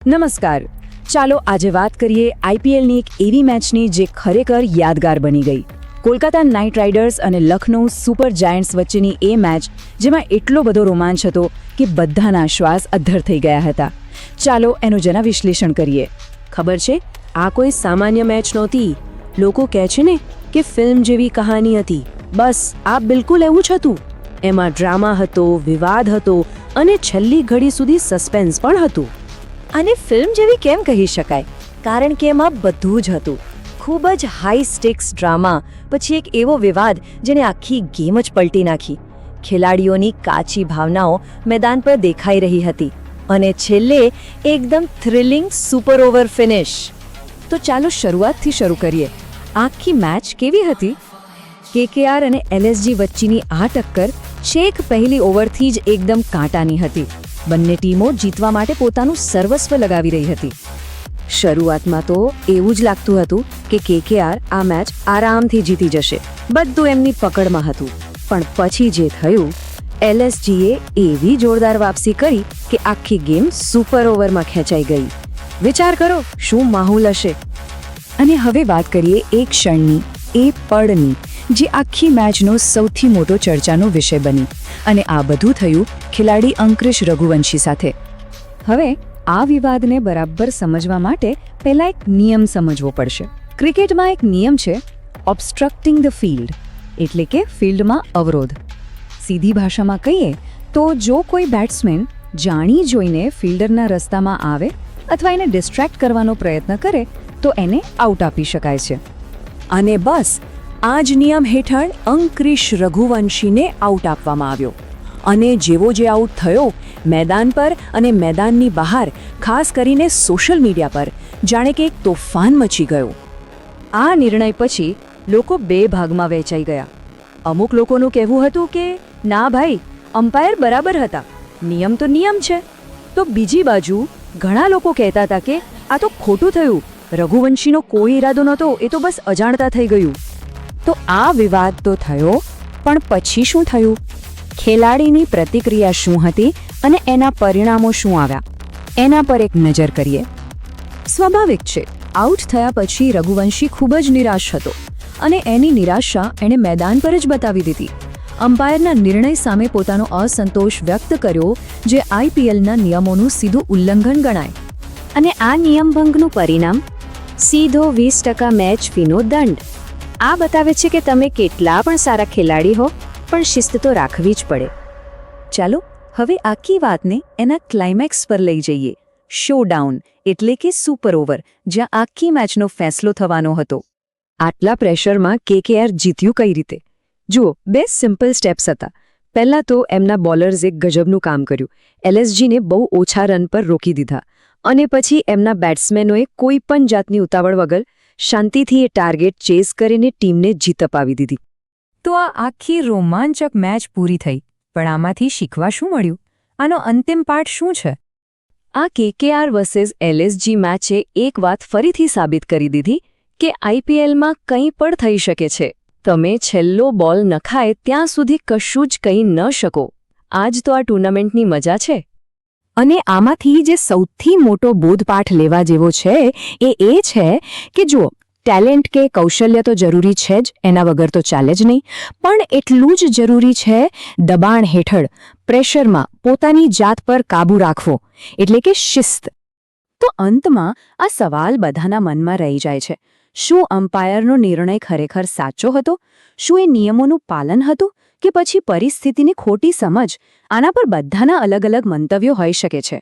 નમસ્કાર. ચાલો આજે વાત કરીએ આઈપીએલની એક એવી મેચની જે ખરેખર યાદગાર બની ગઈ. કોલકાતા નાઇટ રાઇડર્સ અને લખનૌ સુપર જાયન્ટ્સ વચ્ચેની એ મેચ જેમાં એટલો બધો રોમાંચ હતો કે બધાના શ્વાસ અદ્ધર થઈ ગયા હતા. ચાલો એનું જરા વિશ્લેષણ કરીએ. ખબર છે, આ કોઈ સામાન્ય મેચ નહોતી. લોકો કહે છે ને કે ફિલ્મ જેવી કહાની હતી. બસ આ બિલકુલ એવું જ હતું. એમાં ડ્રામા હતો, વિવાદ હતો અને છેલ્લી ઘડી સુધી સસ્પેન્સ પણ હતું. અને ફિલ્મ જેવી કેમ કહી શકાય? કારણ કે એમાં બધું જ હતું. ખૂબ જ હાઈ સ્ટેક્સ ડ્રામા, પછી એક એવો વિવાદ જેને આખી ગેમ જ પલટી નાખી. ખેલાડીઓની કાચી ભાવનાઓ મેદાન પર દેખાઈ રહી હતી અને છેલ્લે એકદમ થ્રિલિંગ સુપર ઓવર ફિનિશ. તો ચાલો શરૂઆતથી શરૂ કરીએ. આખી મેચ કેવી હતી? કેકેઆર અને એલએસજી વચ્ચેની આ ટક્કર છેક પહેલી ઓવરથી જ એકદમ કાંટાની હતી. બંને ટીમો જીતવા માટે પોતાનું સર્વસ્વ લગાવી રહી હતી. શરૂઆતમાં તો એવું જ લાગતું હતું કે કેકેઆર આ મેચ આરામથી જીતી જશે. બધું એમની પકડમાં હતું. પણ પછી જે થયું, એલએસજીએ એવી જોરદાર વાપસી કરી કે આખી ગેમ સુપર ઓવરમાં ખેંચાઈ ગઈ. વિચાર કરો શું માહોલ હશે. અને હવે વાત કરીએ એ ક્ષણની, એ પળની જે આખી મેચનો સૌથી મોટો ચર્ચાનો વિષય બની. અને આ બધું થયું ખેલાડી અંકિશ રઘુવંશી સાથે. હવે આ વિવાદને બરાબર સમજવા માટે પહેલા એક નિયમ સમજવો પડશે. ક્રિકેટમાં એક નિયમ છે, ઓબ્સ્ટ્રક્ટિંગ ધ ફિલ્ડ, એટલે કે ફિલ્ડમાં અવરોધ. સીધી ભાષામાં કહીએ તો જો કોઈ બેટ્સમેન જાણી જોઈને ફિલ્ડરના રસ્તામાં આવે અથવા એને ડિસ્ટ્રેક્ટ કરવાનો પ્રયત્ન કરે તો એને આઉટ આપી શકાય છે. અને બસ આ જ નિયમ હેઠળ અંકિશ રઘુવંશીને આઉટ આપવામાં આવ્યો. અને જેવો જે આઉટ થયો, મેદાન પર અને મેદાનની બહાર, ખાસ કરીને સોશિયલ મીડિયા પર જાણે કે એક તોફાન મચી ગયો. આ નિર્ણય પછી લોકો બે ભાગમાં વહેંચાઈ ગયા. અમુક લોકોનું કહેવું હતું કે ના ભાઈ, અમ્પાયર બરાબર હતા, નિયમ તો નિયમ છે. તો બીજી બાજુ ઘણા લોકો કહેતા હતા કે આ તો ખોટું થયું, રઘુવંશીનો કોઈ ઈરાદો નહોતો, એ તો બસ અજાણતા થઈ ગયું. તો આ વિવાદ તો થયો, પણ પછી શું થયું? ખેલાડીની પ્રતિક્રિયા શું હતી અને એના પરિણામો શું આવ્યા, એના પર એક નજર કરીએ. સ્વાભાવિક છે, આઉટ થયા પછી રઘુવંશી ખૂબ જ નિરાશ હતો અને એની નિરાશા એણે મેદાન પર જ બતાવી દીધી. અમ્પાયરના નિર્ણય સામે પોતાનો અસંતોષ વ્યક્ત કર્યો, જે આઈપીએલના નિયમોનું સીધું ઉલ્લંઘન ગણાય. અને આ નિયમભંગનું પરિણામ સીધો 20% મેચ ફીનો દંડ. આ બતાવે છે કે તમે કેટલા પણ સારા ખેલાડી હો, પણ શિસ્ત તો રાખવી જ પડે. ચાલો હવે આખી વાતને એના ક્લાઇમેક્સ પર લઈ જઈએ. શોડાઉન એટલે કે સુપર ઓવર, જ્યાં આખી મેચનો ફેસલો થવાનો હતો. આટલા પ્રેશરમાં કેકેઆર જીત્યું કઈ રીતે? જુઓ, બે સિમ્પલ સ્ટેપ્સ હતા. પહેલાં તો એમના બોલર્સે ગજબનું કામ કર્યું. એલએસજીને બહુ ઓછા રન પર રોકી દીધા. અને પછી એમના બેટ્સમેનોએ કોઈ પણ જાતની ઉતાવળ વગર શાંતિથી એ ટાર્ગેટ ચેઝ કરીને ટીમને જીત અપાવી દીધી. તો આ આખી રોમાંચક મેચ પૂરી થઈ. પણ આમાંથી શીખવા શું મળ્યું? આનો અંતિમ પાઠ શું છે? આ કેકેઆર વર્સેસ એલએસજી મેચે એક વાત ફરીથી સાબિત કરી દીધી કે આઈપીએલમાં કંઈ પણ થઈ શકે છે. તમે છેલ્લો બોલ નખાય ત્યાં સુધી કશું જ કહી ન શકો. આ જ તો આ ટુર્નામેન્ટની મજા છે. અને આમાંથી જે સૌથી મોટો બોધપાઠ લેવા જેવો છે એ છે કે જુઓ, ટેલેન્ટ કે કૌશલ્ય તો જરૂરી છે જ, એના વગર તો ચાલે જ નહીં. પણ એટલું જ જરૂરી છે દબાણ હેઠળ, પ્રેશરમાં પોતાની જાત પર કાબૂ રાખવો, એટલે કે શિસ્ત. તો અંતમાં આ સવાલ બધાના મનમાં રહી જાય છે. શું અમ્પાયરનો નિર્ણય ખરેખર સાચો હતો? શું એ નિયમોનું પાલન હતું કે પછી પરિસ્થિતિની ખોટી સમજ? આના પર બધાના અલગ અલગ મંતવ્યો હોઈ શકે છે.